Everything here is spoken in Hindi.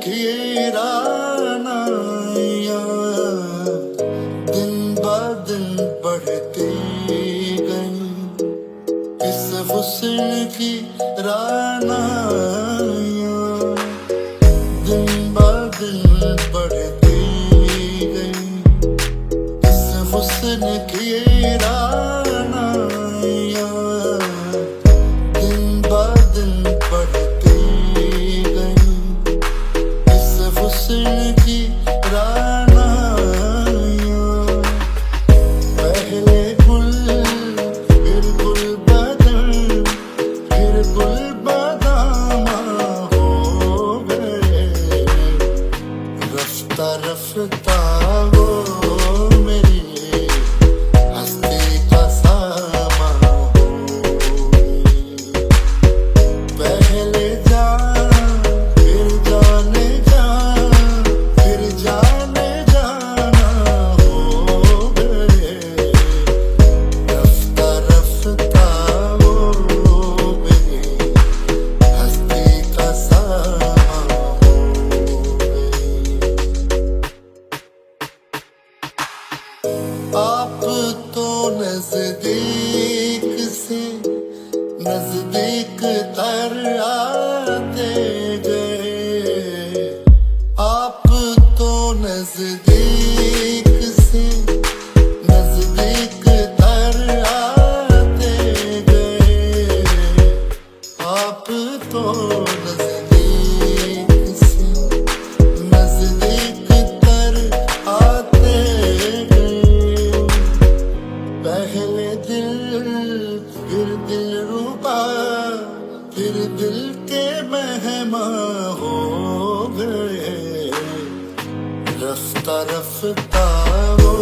किए रानाया दिन ब दिन बढ़ती गई इस हुस्न की रानाया दिन ब दिन बढ़ती गई इस हुस्न की रानाया दिन ब दिन बढ़ती गई इस हुस्न की रानाया पहले गुल फिर गुल बदन फिर गुल बदामा हो गए रफ्ता रफ्ता वो मेरी हस्ती का सामा हो गई पहले जान फिर जाने जाना हो गए रफ्ता रफ्ता वो मेरी हस्ती का सामा हो गई आप तो नजदीक से नजदीक तर आते गए आप तो नजदीक से नजदीक तर आते गए आप तो नजदीक से नजदीक तर आते गए पहले दिल फिर दिल रुबा फिर दिल के मेहमान हो गए रफ्ता रफ्ता वो